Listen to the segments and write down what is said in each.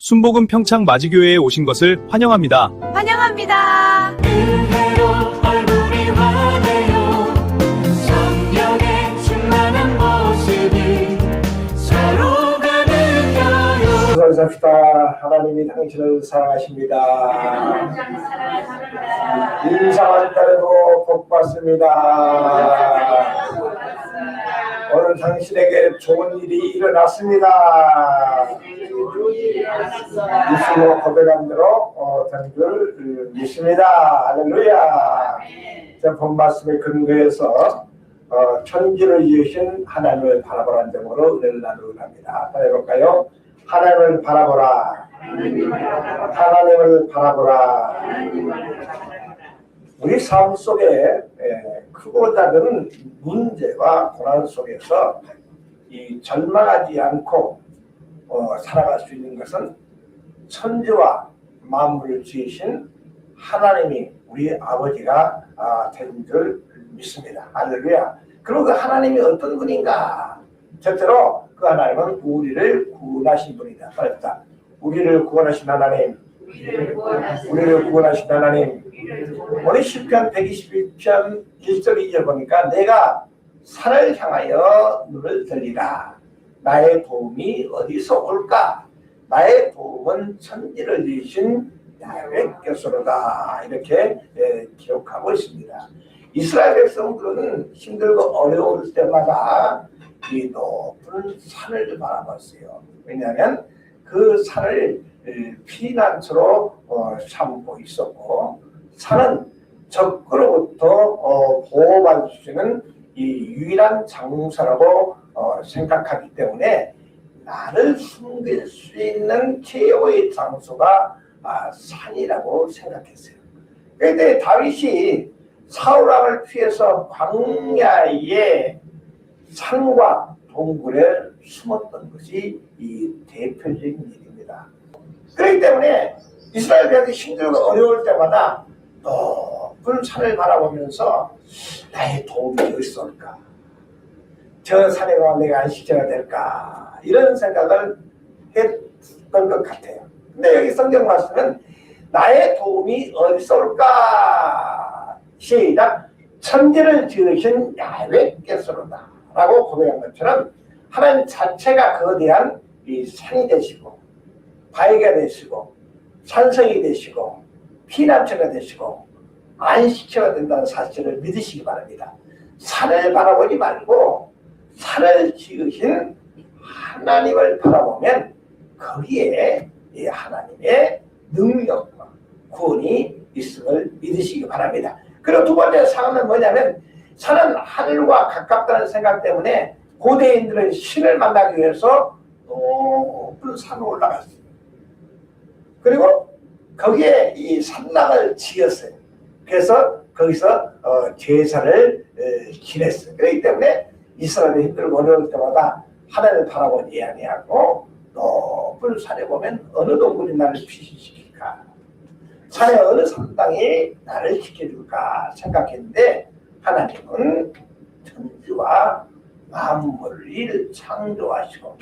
순복음 평창 마지교회에 오신 것을 환영합니다. 환영합니다. 은혜로 얼굴이 환해요. 성령의 충만한 모습이 서로가 느껴요. 감사합니다. 하나님이 당신을 사랑하십니다. 인상한 딸에도 복 받습니다. 오늘 당신에게 좋은 일이 일어났습니다. 예수로 고백한 대로 된 줄 믿습니다. 할렐루야. 본 말씀의 근거에서 천지를 지으신 하나님을 바라보라는 점으로 은혜를 나누고 합니다. 해볼까요? 하나님을 바라보라. 하나님을 바라보라. 우리 삶 속에 크고 작은 문제와 고난 속에서 이 절망하지 않고 살아갈 수 있는 것은 천지와 만물을 지으신 하나님이 우리 아버지가 된 줄 믿습니다. 할렐루야. 그리고 그 하나님이 어떤 분인가? 첫째로 그 하나님은 우리를 구원하신 분이다. 말했다. 우리를 구원하신 하나님. 우리를 구원하신 하나님. 오늘 시편 121편 1절 2절 보니까 내가 산을 향하여 눈을 들리라. 나의 도움이 어디서 올까? 나의 도움은 천지를 지으신 야훼께서로다. 이렇게 기록하고 있습니다. 이스라엘 백성들은 힘들고 어려울 때마다 이 높은 산을 바라봤어요. 왜냐하면 그 산을 피난처로 삼고 있었고, 산은 적으로부터 보호받을 수 있는 이 유일한 장소라고 생각하기 때문에 나를 숨길 수 있는 최고의 장소가 산이라고 생각했어요. 그런데 다윗이 사울 왕을 피해서 광야에 산과 동굴에 숨었던 것이 이 대표적인 일입니다. 그렇기 때문에 이스라엘 백성이 힘들고 어려울 때마다 높은 산을 바라보면서 나의 도움이 어디서 올까? 저 산에 가면 내가 안식처가 될까? 이런 생각을 했던 것 같아요. 근데 여기 성경 말씀은 나의 도움이 어디서 올까? 시작! 천지를 지으신 야훼께서로다 라고 고백한 것처럼 하나님 자체가 거대한 이 산이 되시고 바위가 되시고 산성이 되시고 피난처가 되시고 안식처가 된다는 사실을 믿으시기 바랍니다. 산을 바라보지 말고 산을 지으신 하나님을 바라보면 거기에 이 하나님의 능력과 구원이 있음을 믿으시기 바랍니다. 그리고 두 번째 사항은 뭐냐면 산은 하늘과 가깝다는 생각 때문에 고대인들은 신을 만나기 위해서 높은 산으로 올라갔어요. 그리고 거기에 이 산당을 지었어요. 그래서 거기서 제사를 지냈어요. 그렇기 때문에 이스라엘이 힘들고 어려울 때마다 하나님을 바라보지 아니하고 높은 산에 보면 어느 동굴이 나를 피신시킬까? 산의 어느 산당이 나를 지켜줄까 생각했는데 하나님은 천지와 만물을 창조하시고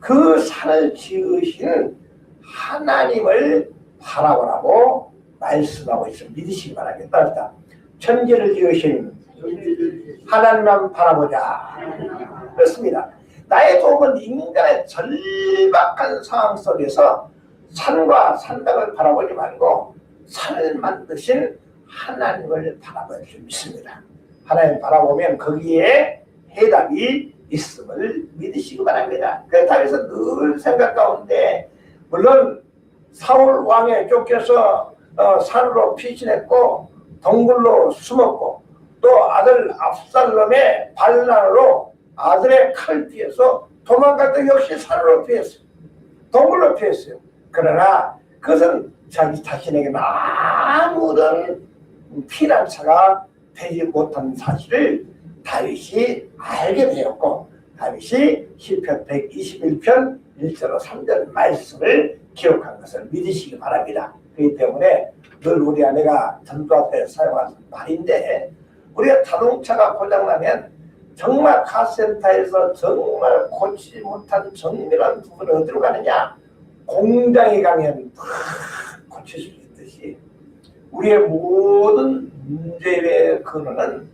그 산을 지으신 하나님을 바라보라고 말씀하고 있음을 믿으시기 바라겠다. 천지를 지으신 하나님만 바라보자. 그렇습니다. 나의 도움은 인간의 절박한 상황 속에서 산과 산당을 바라보지 말고 산을 만드신 하나님을 바라볼 수 있습니다. 하나님 바라보면 거기에 해답이 있음을 믿으시기 바랍니다. 그래서 늘 생각 가운데 물론 사울 왕에 쫓겨서 산으로 피신했고 동굴로 숨었고 또 아들 압살롬의 반란으로 아들의 칼을 피해서 도망갈 때 역시 산으로 피했어요. 동굴로 피했어요. 그러나 그것은 자기 자신에게는 아무런 피난처가 되지 못한 사실을 다윗이 알게 되었고 다윗이 시편 121편 1절로 3절 말씀을 기록한 것을 믿으시기 바랍니다. 그렇기 때문에 늘 우리 아내가 전도할 때 사용하는 말인데 우리가 자동차가 고장나면 정말 카센터에서 정말 고치지 못한 정밀한 부분을 어디로 가느냐? 공장에 가면 다 고칠 수 있듯이 우리의 모든 문제의 근원은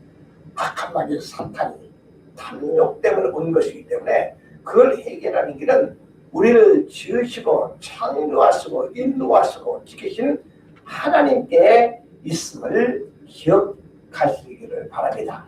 악한 마귀 사탄이 탐욕 때문에 온 것이기 때문에 그걸 해결하는 길은 우리를 지으시고 창조하시고 인도하시고 지키신 하나님께 있음을 기억하시기를 바랍니다.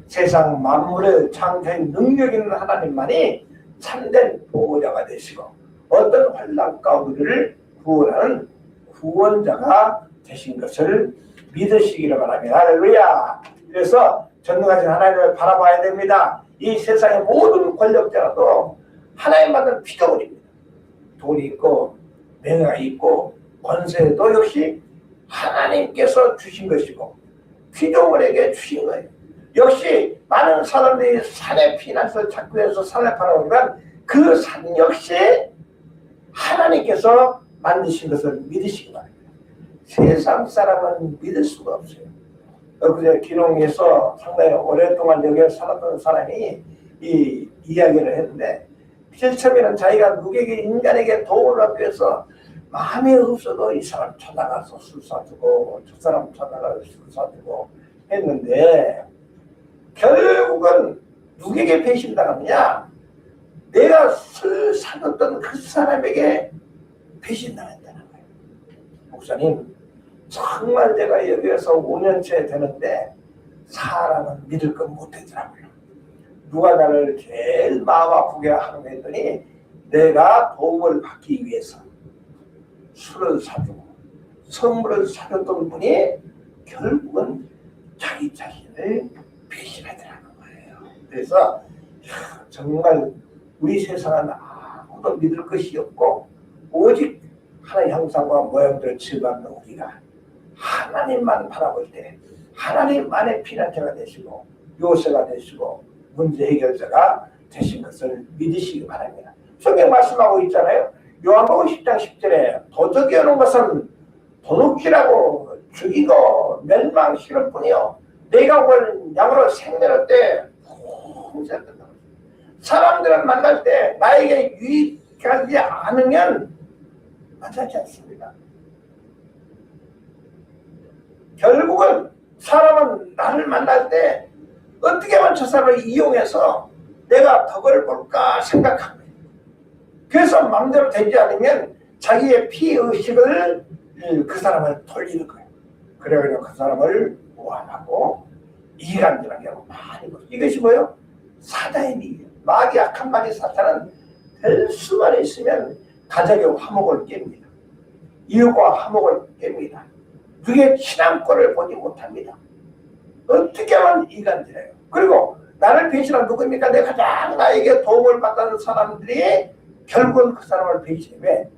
세상 만물을 창조한 능력 있는 하나님만이 참된 보호자가 되시고 어떤 환난 가운데 우리를 구원하는 구원자가 되신 것을 믿으시기를 바랍니다. 할렐루야. 그래서 전능하신 하나님을 바라봐야 됩니다. 이 세상의 모든 권력자라도 하나님만은 피조물입니다. 돈이 있고 명예가 있고 권세도 역시 하나님께서 주신 것이고 피조물에게 주신 거예요. 역시 많은 사람들이 산에 피난서 찾고 해서 산에 바라보면 그 산 역시 하나님께서 만드신 것을 믿으시기 바랍니다. 세상 사람은 믿을 수가 없어요. 그제 기농에서 상당히 오랫동안 여기에 살았던 사람이 이 이야기를 했는데 제일 처음에는 자기가 누구에게 인간에게 도움을 받기 위해서 마음이 없어도 이 사람 찾아가서 술 사주고 저 사람 찾아가서 술 사주고 했는데 결국은 누구에게 배신당하느냐? 내가 술 사줬던 그 사람에게 배신당했다는 거예요. 목사님, 정말 내가 여기에서 5년째 되는데 사람은 믿을 건 못하더라고요. 누가 나를 제일 마음 아프게 하는 했더니 내가 도움을 받기 위해서 술을 사주고 선물을 사줬던 분이 결국은 자기 자신을 배신하더라는 거예요. 그래서 정말 우리 세상은 아무도 믿을 것이 없고 오직 하나의 형상과 모양대로 지어받는 우리가 하나님만 바라볼 때 하나님만의 피난처가 되시고 요새가 되시고 문제 해결자가 되신 것을 믿으시기 바랍니다. 성경 말씀하고 있잖아요. 요한복음 10장 10절에 도적이 오는 것은 도둑질하고 죽이고 멸망시킬 뿐이요 내가 올 양으로 생명을 때 풍성한다. 사람들을 만날 때 나에게 유익하지 않으면 만나지 않습니다. 결국은 사람은 나를 만날 때 어떻게 하면 저 사람을 이용해서 내가 덕을 볼까 생각합니다. 그래서 마음대로 되지 않으면 자기의 피의식을 그 사람을 돌리는 거예요. 그래가지고 그 사람을 모함하고 이간질하게 하고 많이 보죠. 이것이 뭐예요? 사단의 일이에요. 마귀 악한 마귀 사탄은 될 수만 있으면 가정의 화목을 깹니다. 이웃과 화목을 깹니다. 누구의 친함권을 보지 못합니다. 어떻게 하면 이간질해요. 그리고 나를 배신한 누구입니까? 내가 가장 나에게 도움을 받는 사람들이 결국은 그 사람을 배신해. 왜?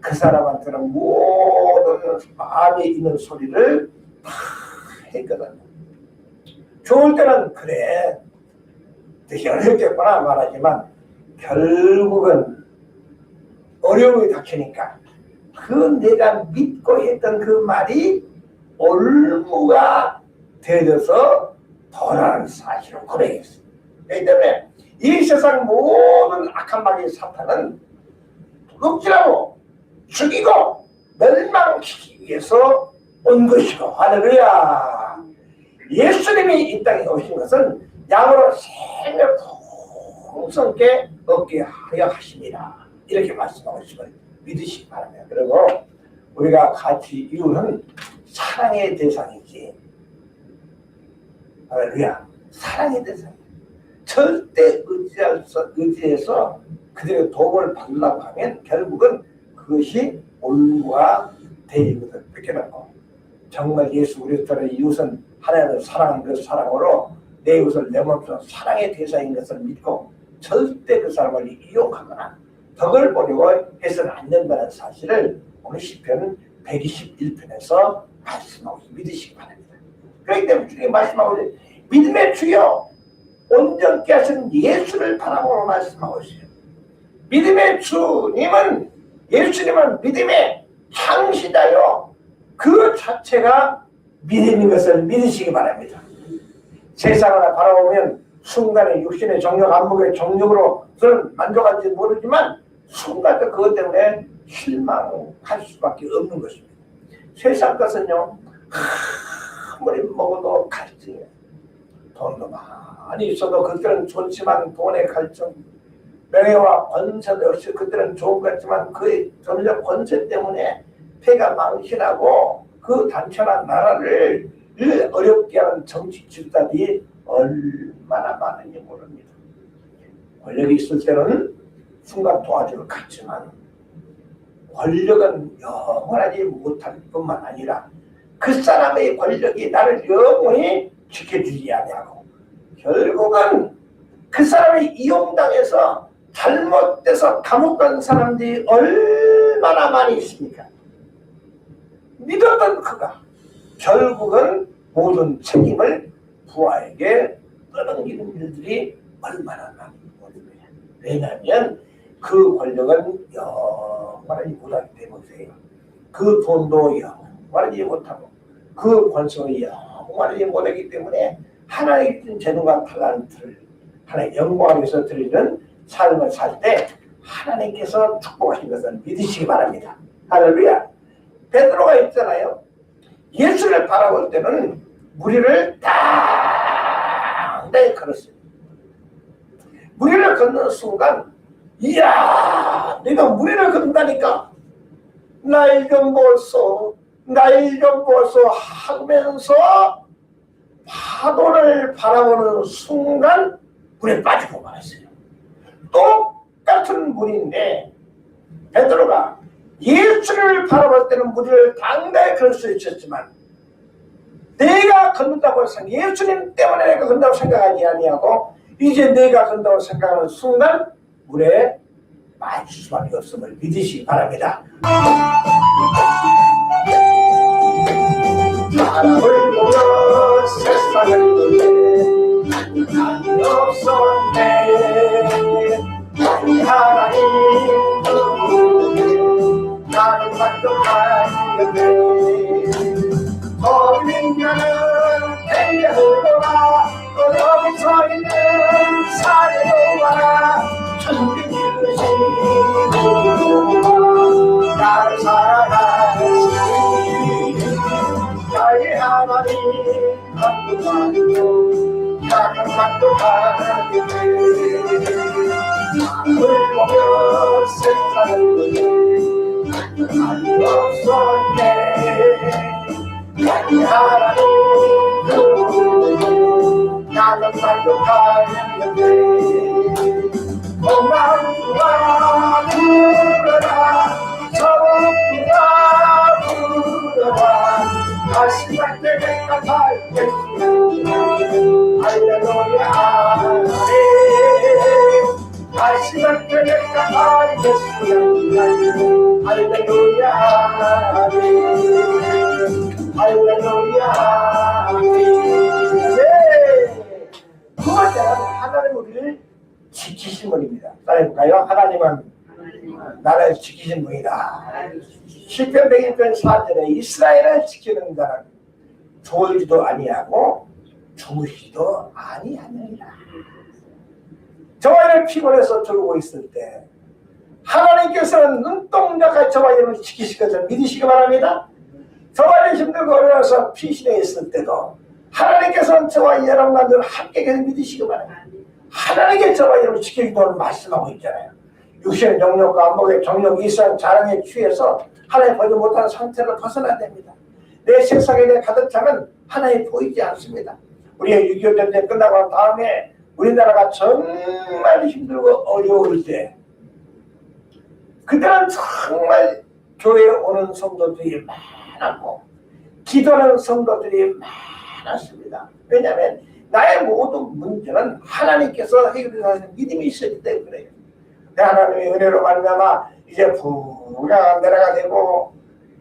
그 사람한테는 모든 마음에 있는 소리를 다 했거든요. 좋을 때는 그래 되게 어렵겠구나 말하지만 결국은 어려움이 닥치니까 그 내가 믿고 했던 그 말이 올무가 되어서 더라는 사실을 고백했어요. 그렇기 때문에 이 세상 모든 악한 마귀 사탄은 도둑질하고 죽이고 멸망시키기 위해서 온 것이고 할렐루야. 예수님이 이 땅에 오신 것은 양으로 생명 풍성케 얻게 하려 하십니다. 이렇게 말씀하고 있음을 믿으시기 바랍니다. 그리고 우리가 같이 이유는 사랑의 대상이지. 할렐루야. 사랑의 대상. 절대 의지해서 그들의 도움을 받으려고 하면 결국은 그것이 올무가 되는 것을 뺏겨놓고 정말 예수 그리스도의 이웃은 하나님을 사랑하는 그 사랑으로 내 이웃을 내 몸처럼 사랑의 대상인 것을 믿고 절대 그 사람을 이용하거나 덕을 보려고 해서는 안 된다는 사실을 오늘 시편 121편에서 말씀하고 믿으시기 바랍니다. 그렇기 때문에 주님 말씀하고 믿음의 주여 온전케 하신 예수를 바라보고 말씀하고 있어요. 믿음의 주님은 예수님은 믿음의 창시자요. 그 자체가 믿음인 것을 믿으시기 바랍니다. 세상을 바라보면 순간의 육신의 정욕, 안목의 정욕으로 저는 만족할지 모르지만 순간도 그것 때문에 실망할 수밖에 없는 것입니다. 세상 것은요, 아무리 먹어도 갈증이에요. 돈도 많이 있어도 그들은 좋지만 돈의 갈증, 명예와 권세도 역시 그들은 좋은 것 같지만 그 점점 권세 때문에 폐가 망신하고 그 단편한 나라를 어렵게 하는 정치 집단이 얼마나 많은지 모릅니다. 권력이 있을 때는 순간 도와줄 것 같지만 권력은 영원하지 못할 뿐만 아니라 그 사람의 권력이 나를 영원히 지켜주지 아니하고 결국은 그 사람이 이용당해서 잘못돼서 감옥 간 사람들이 얼마나 많이 있습니까? 믿었던 그가 결국은 모든 책임을 부하에게 떠넘기는 일들이 얼마나 많이 모릅니다. 왜냐하면 그 권력은 영원하지 못하기 때문이에요. 그 돈도 영원하지 못하고 그 권성이 영원하지 못하기 때문에 하나님의 준 재능과 탈란트를 하나님의 영광을 위해서 드리는 삶을 살 때 하나님께서 축복하신 것을 믿으시기 바랍니다. 할렐루야. 베드로가 있잖아요. 예수를 바라볼 때는 무리를 당당히 걸었어요. 무리를 걷는 순간 이야 내가 무리를 걷는다니까 날 좀 보소 날 좀 보소 하면서 파도를 바라보는 순간 물에 빠지고 말았어요. 똑같은 물인데 베드로가 예수를 바라볼 때는 무리를 당당히 걸 수 있었지만 내가 걷는다고 해서 예수님 때문에 내가 걷는다고 생각하지 아니하고 이제 내가 걷는다고 생각하는 순간 물에 빠질 수밖에 없음을 믿으시기 바랍니다. 바람을 보며 세상을 보네 나는 없었네 나는 하나님 나는 만족하는데 어린이는 달려오거라 또 여기 서 있는 사려오거라 천국이 나를 사랑하시니 나의 하나님 만족하는데 나는 만족하는데 나를 보며 세상을 보네 나는 없었네 나의 하나님 나는 만족하는데 고마우라 부르라 서럽구나 부르라 다시 갈 때가 달겠으면 할렐루야 아멘 다시 갈 때가 달겠으면 할렐루야 아멘 할렐루야 아멘 그 번째는 하나님 우리를 지키신 분입니다. 따라해볼까요? 하나님은 나라를 지키신 분이다. 시편 101편 4절에 이스라엘을 지키는 자는 졸지도 아니하고 주무시지도 아니하느니라. 저와 이를 피곤해서 졸고 있을 때 하나님께서는 눈동자같이 저와 이를 지키실 것을 믿으시기 바랍니다. 저와 이를 힘들고 어려워서 피신해 있을 때도 하나님께서는 저와 여러분과 늘 함께 계속 믿으시기 바랍니다. 하나님께 저와 이름을 지키기도 말씀하고 있잖아요. 육신의 정욕과 안목의 정욕, 이상 자랑에 취해서 하나님 보지 못하는 상태로 벗어나야 됩니다. 내 세상에 내 가득 차면 하나님 보이지 않습니다. 우리의 6.25 전쟁 끝나고 난 다음에 우리나라가 정말 힘들고 어려울 때 그때는 정말 교회에 오는 성도들이 많았고 기도하는 성도들이 많았습니다. 왜냐하면 나의 모든 문제는 하나님께서 해결하시는 믿음이 있었기 때문에 그래요. 하나님의 은혜로 말미암아 이제 부가 내려가 되고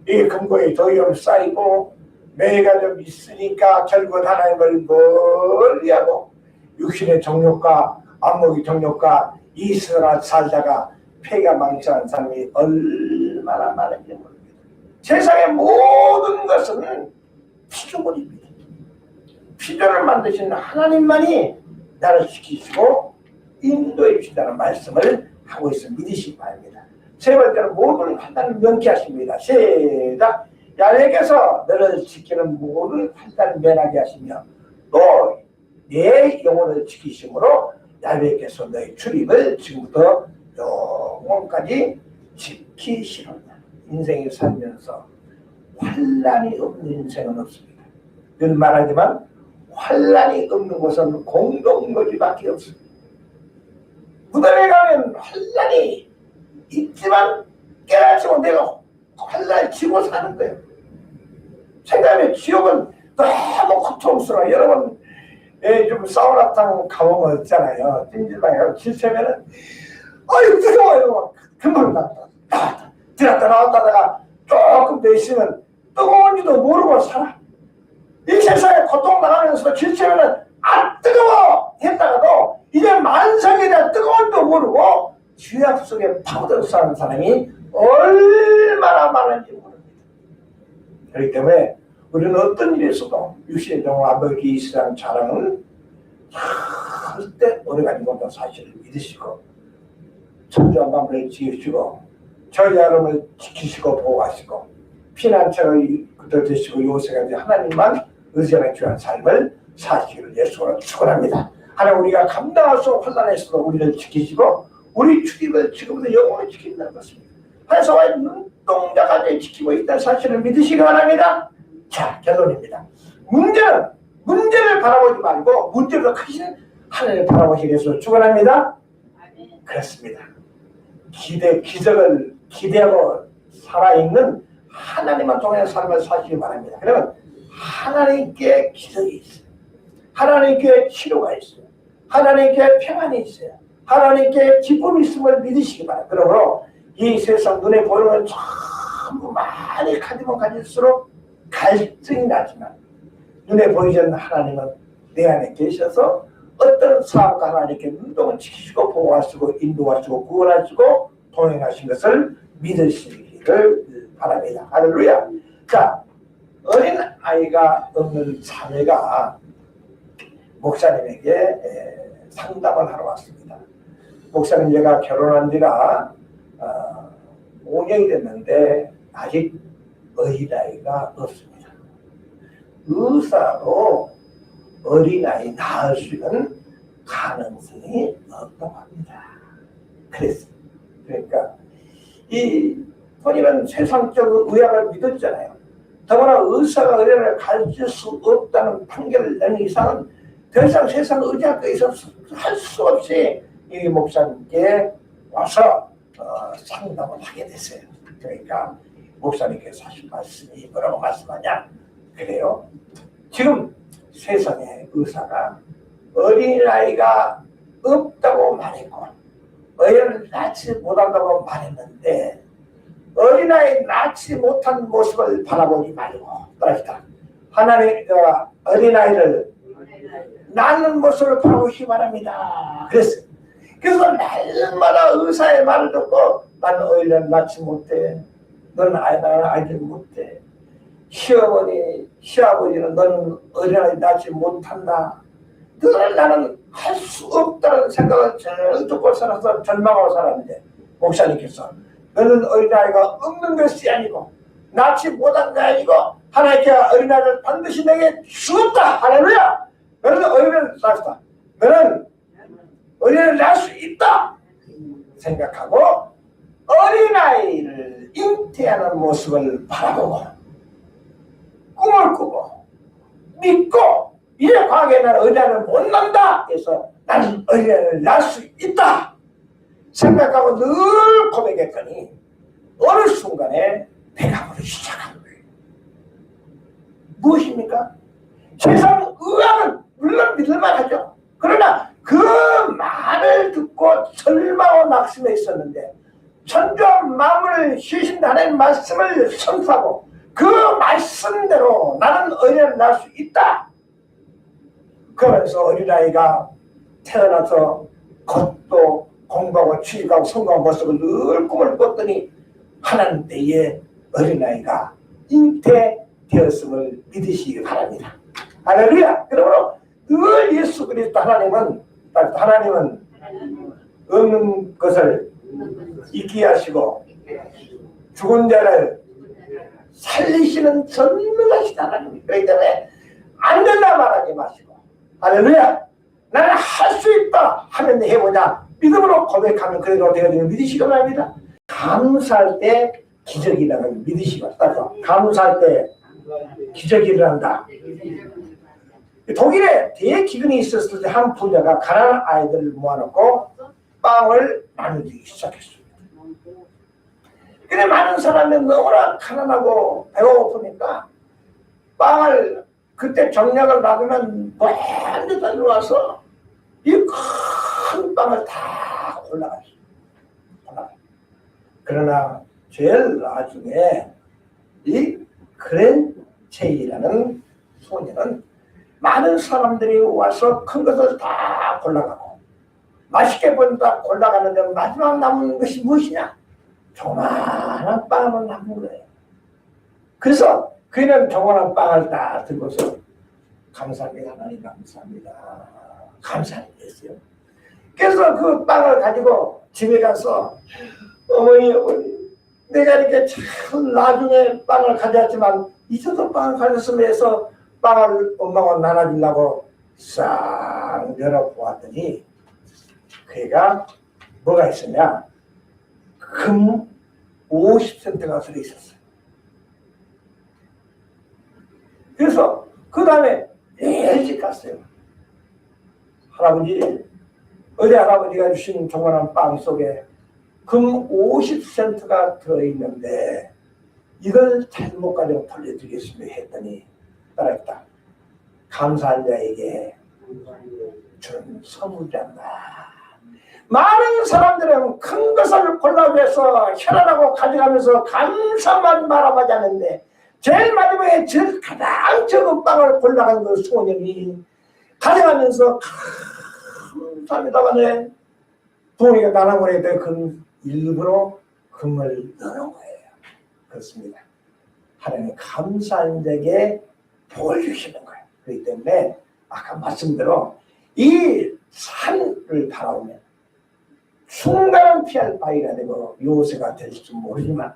이 금고에 도염 쌓이고 매가 좀 있으니까 결국은 하나님을 멀리하고 육신의 정욕과 안목의 정욕과 이스라 살다가 폐가 망치한 사람이 얼마나 많은지 모릅니다. 세상의 모든 것은 피조물입니다. 피조를 만드시는 하나님만이 나를 지키시고 인도해 주신다는 말씀을 하고 있어 믿으시기 바랍니다. 세 번째는 모든 판단을 명쾌하십니다. 시작. 야훼께서 너를 지키는 모든 판단을 면하게 하시며 또 내 영혼을 지키심으로 야훼께서 너의 출입을 지금부터 영원까지 지키시노라. 인생을 살면서 환난이 없는 인생은 없습니다. 늘 말하지만 환난이 없는 곳은 공동묘지밖에 없습니다. 무덤에 가면 환난이 있지만 깨닫지 못해서 환난을 지고 사는 거예요. 생각하면 지옥은 너무 고통스러워요. 여러분 좀 사우나탕 가보면 있잖아요. 찜질방에 가서 지치면은 아유 뜨거워요. 금방 나왔다 들었다 나왔다가 조금 더 있으면 뜨거운지도 모르고 살아. 이 세상에 고통 나가면서 지치면은 아 뜨거워 했다가도 이제 만성에 대한 뜨거움도 모르고 죄악 속에 파고들어 사는 사람이 얼마나 많은지 모릅니다. 그렇기 때문에 우리는 어떤 일이 있어도 육신의 경우 아버지 이 세상 자랑은 절대 오래가지 못한 사실을 믿으시고 천주한 밤을 지키시고 저희 여러분을 지키시고 보호하시고 피난처의 그들 되시고 요새까지 하나님만 의지하는 귀한 삶을 사시기를 예수로 축원합니다. 하나님 우리가 감당할 수 없는 환난에서도 우리를 지키시고 우리 출입을 지금부터 영원히 지킨다는 것입니다. 회사와의 눈동자까지 지키고 있다는 사실을 믿으시기 바랍니다. 자, 결론입니다. 문제를 바라보지 말고 문제가 크신 하나님을 바라보시기 위해서 축원합니다. 그렇습니다. 기적을 기대하고 살아있는 하나님만 통해 삶을 사시기 바랍니다. 그러면 하나님께 기적이 있어요. 하나님께 치료가 있어요. 하나님께 평안이 있어요. 하나님께 기쁨이 있음을 믿으시기 바랍니다. 그러므로 이 세상 눈에 보이는 전부 많이 가지면 가질수록 갈증이 나지만 눈에 보이지 않는 하나님은 내 안에 계셔서 어떤 사업과 하나님께 운동을 지키시고 보호하시고 인도하시고 구원하시고 동행하신 것을 믿으시기를 바랍니다. 할렐루야. 자, 어린 아이가 없는 자매가 목사님에게 상담을 하러 왔습니다. 목사님 제가 결혼한 지가 5년이 됐는데 아직 어린아이가 없습니다. 의사로 어린아이 낳을 수 있는 가능성이 없다고 합니다. 그랬습니다. 그러니까 이 본인은 세상적 의학을 믿었잖아요. 더구나 의사가 의뢰를 가르칠 수 없다는 판결을 내는 이상은 더 이상 세상 의학에 있어서 할 수 없이 이 목사님께 와서 상담을 하게 됐어요. 그러니까 목사님께서 하신 말씀이 뭐라고 말씀하냐? 그래요. 지금 세상에 의사가 어린아이가 없다고 말했고 어린아이를 낳지 못한다고 말했는데 어린아이 낳지 못한 모습을 바라보지 말고 따라합시다. 하나님 어린아이를 낳는 모습을 바라보시기 바랍니다. 그래서 날마다 의사의 말을 듣고 나는 어린아이를 낳지 못해. 너는 아이들 못해. 시어머니, 시아버지는 너는 어린아이 낳지 못한다. 늘 나는 할 수 없다는 생각을 늘 듣고 살아서 절망하고 살았는데 목사님께서 너는 어린아이가 없는 것이 아니고 낳지 못한 게 아니고 하나님께 어린아이를 반드시 내게 주었다. 할렐루야. 너는 어린아이를 낳았다. 너는 어린아이를 낳을 수 있다 생각하고 어린아이를 잉태하는 모습을 바라보고 꿈을 꾸고 믿고 이래 과거에 나는 어린아이를 못 낳는다 해서 나는 어린아이를 낳을 수 있다 생각하고 늘 고백했더니 어느 순간에 배가 부르기 시작한 거예요. 무엇입니까? 세상 의학은 물론 믿을만 하죠. 그러나 그 말을 듣고 절망하고 낙심해 있었는데 천주한 마음을 쉬신 하나님의 말씀을 선포하고 그 말씀대로 나는 어린아이를 낳을 수 있다. 그러면서 어린아이가 태어나서 겉도 공부하고 취직하고 성공한 모습을 늘 꿈을 꿨더니 하나님 때에 어린아이가 잉태되었음을 믿으시기 바랍니다. 할렐루야. 그러므로 늘 예수 그리스도 하나님은 없는 것을 있게 하시고 죽은 자를 살리시는 전능하신 하나님. 그렇기 때문에 안 된다 말하지 마시고 할렐루야. 나는 할 수 있다 하면 해보자. 믿음으로 고백하면 그래도 되거든요. 믿으시기 바랍니다. 감사할 때 기적이 일어나는 믿으시기 바랍니다. 감사할 때 기적이 일어난다. 독일에 대기근이 있었을 때 한 부자가 가난한 아이들을 모아놓고 빵을 나누기 시작했습니다. 근데 많은 사람이 너무나 가난하고 배고프니까 빵을 그때 정략을 놔두면 먼 데다 와서 이 큰 빵을 다 골라갔어요. 그러나 제일 나중에 이 그렌체이라는 소녀는 많은 사람들이 와서 큰 것을 다 골라가고 맛있게 본다 골라가는데 마지막 남은 것이 무엇이냐? 조그마한 빵을 남은 거예요. 그래서 그는 조그마한 빵을 다 들고서 감사합니다. 하나님 감사합니다. 감사했어요. 그래서 그 빵을 가지고 집에 가서 어머니 내가 이렇게 참 나중에 빵을 가져왔지만 잊어서 빵을 가졌으면 해서 빵을 엄마가 나눠주려고 싹 열어보았더니 그가 뭐가 있었냐? 금 50센트가 들어있었어요. 그래서 그 다음에 일찍 갔어요. 할아버지, 어제 할아버지가 주신 조그만한 빵 속에 금 50센트가 들어있는데 이걸 잘못 가지고 돌려드리겠습니다 했더니 따라했다. 감사한 자에게 주는 선물이란다. 많은 사람들은 큰 것을 골라내서 혈안하고 가져가면서 감사만 말하지 않는데 제일 마지막에 가장 적은 빵을 골라간 그 소년이 가져가면서 감사합니다만에 동이가 나눠보내야 돼. 그 일부러 금을 넣는 거예요. 그렇습니다. 하나님 감사한 자에게 복을 주시는 거예요. 그렇기 때문에 아까 말씀대로 이 산을 바라보면 순간은 피할 바위가 되고 요새가 될지 모르지만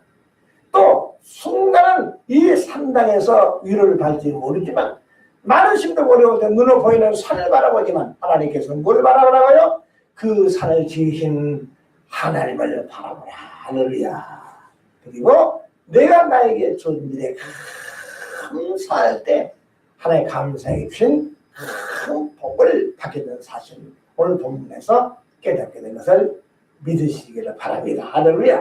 또 순간은 이 산당에서 위로를 받을지 모르지만 많은 심도 어려울 때 눈으로 보이는 산을 바라보지만 하나님께서는 뭘 바라보라고요? 그 산을 지으신 하나님을 바라보라. 할렐루야. 그리고 내가 나에게 준 일에 감사할 때 하나님 감사해 주신 큰 복을 받게 되는 사실 오늘 본문에서 깨닫게 된 것을 믿으시기를 바랍니다. 할렐루야.